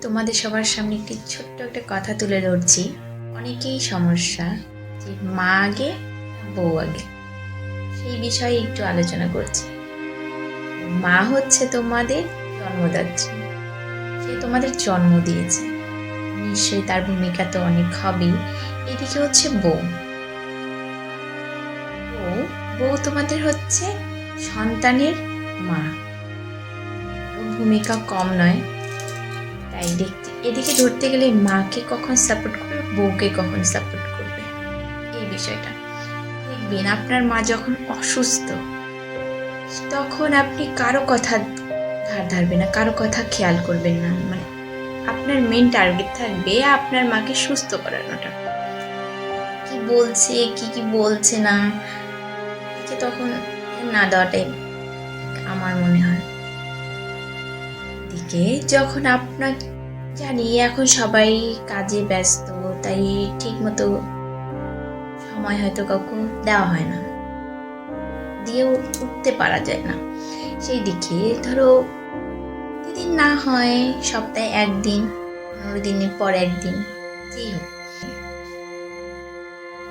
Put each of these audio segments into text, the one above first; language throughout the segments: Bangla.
তোমাদের সবার সামনে একটি ছোট্ট একটা কথা তুলে ধরছি। অনেকেই সমস্যা যে মা আগে বউ আগে, সেই বিষয়ে একটু আলোচনা করছি। মা হচ্ছে তোমাদের জন্মদাত্রী, সে তোমাদের জন্ম দিয়েছে, নিশ্চয়ই তার ভূমিকা তো অনেক হবেই। এদিকে হচ্ছে বউ। বউ বউ তোমাদের হচ্ছে সন্তানের মা, ওর ভূমিকা কম নয়। তাই এদিকে ধরতে গেলে মাকে কখন সাপোর্ট করবে, বউকে কখন সাপোর্ট করবে, এই বিষয়টা দেখবেন। আপনার মা যখন অসুস্থ, তখন আপনি কারো কথা ধার ধারবেন না, কারো কথা খেয়াল করবেন না। মানে আপনার মেন টার্গেট থাকবে আপনার মাকে সুস্থ করানোটা। কি বলছে কি বলছে না, তখন না দেওয়াটাই আমার মনে হয়। দিকে যখন আপনার জানি এখন সবাই কাজে ব্যস্ত, তাই ঠিক মতো সময় হয়তো কাউকে দেওয়া হয় না, দিয়ে উঠতে পারা যায় না। সেই দিকে ধরো দিন না হয় সপ্তাহে একদিন, 15 দিনের পর একদিন, যেই হোক,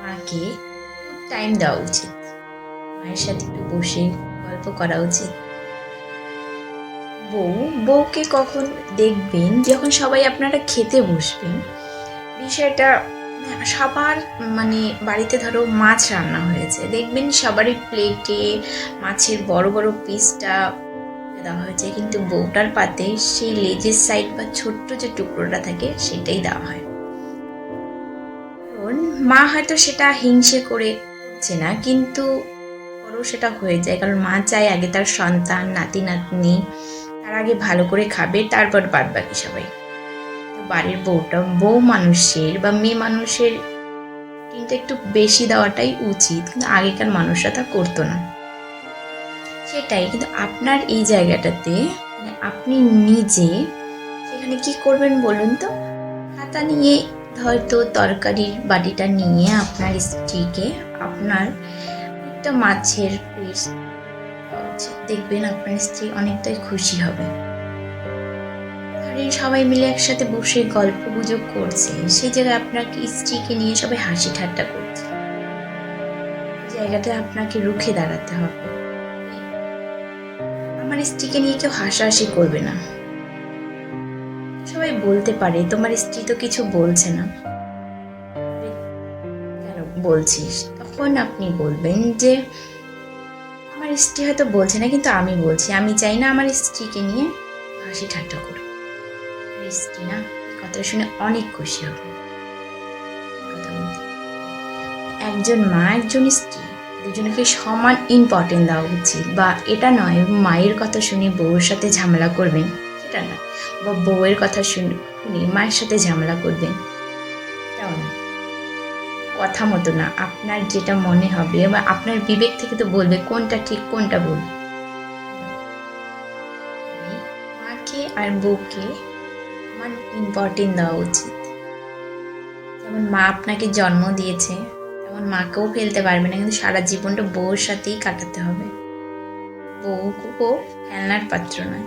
মাকে টাইম দেওয়া উচিত। মায়ের সাথে একটু বসে গল্প করা উচিত। বউকে কখন দেখবেন, যখন সবাই আপনারা খেতে বসবেন, বিষয়টা সবার মানে বাড়িতে ধরো মাছ রান্না হয়েছে, দেখবেন সবারই প্লেটে মাছের বড় বড় পিসটা দেওয়া হয়েছে, কিন্তু বউটার পাতে সেই লেজের সাইড বা ছোট্ট যে টুকরোটা থাকে সেটাই দেওয়া হয়। কারণ মা হয়তো সেটা হিংসে করে করছে না, কিন্তু পরেও সেটা হয়ে যায়, কারণ মা চায় আগে তার সন্তান নাতি নাতনি তার আগে ভালো করে খাবে, তারপর বাদ বাকি সবাই। বাড়ির বউ মানুষের বা মেয়ে মানুষের কিন্তু একটু বেশি দেওয়াটাই উচিত, কিন্তু আগেকার মানুষরা তা করতো না। সেটাই কিন্তু আপনার এই জায়গাটাতে আপনি নিজে সেখানে কি করবেন বলুন তো? হাতা নিয়ে হয়তো তরকারির বাটিটা নিয়ে আপনার স্ত্রীকে আপনার একটা মাছের পিস দেখবেন, আপনার স্ত্রী অনেকটাই খুশি হবে। সবাই মিলে একসাথে বসে গল্প গুজব করছে, সেই জায়গায় আপনাকে স্ত্রীকে নিয়ে সবাই হাসি ঠাট্টা করছে, জায়গাটা আপনাকে রুখে দাঁড়াতে হবে। আমার স্ত্রীকে নিয়ে কেউ হাসাহাসি করবে না। সবাই বলতে পারে তোমার স্ত্রী তো কিছু বলছে না, কেন বলছিস? তখন আপনি বলবেন যে আমার স্ত্রী হয়তো বলছে না, কিন্তু আমি বলছি, আমি চাই না আমার স্ত্রীকে নিয়ে হাসি ঠাট্টা করুক। স্ত্রী না কথা শুনে অনেক খুশি হবে। একজন মা একজন স্ত্রী দুজনকে সমান ইম্পর্টেন্ট দেওয়া উচিত, বা এটা নয় মায়ের কথা শুনে বউয়ের সাথে ঝামেলা করবেন, সেটা না, বা বউয়ের কথা শুনে মায়ের সাথে ঝামেলা করবেন, এটাও না। কথা মতো না, আপনার যেটা মনে হবে বা আপনার বিবেক থেকে তো বলবে কোনটা ঠিক কোনটা ভুল। মাকে আর বউকে সমান ইম্পর্টেন্ট দেওয়া উচিত। যেমন মা আপনাকে জন্ম দিয়েছে, তেমন মাকেও ফেলতে পারবে না, কিন্তু সারা জীবনটা বউর সাথেই কাটাতে হবে। বউ খেলনার পাত্র নয়।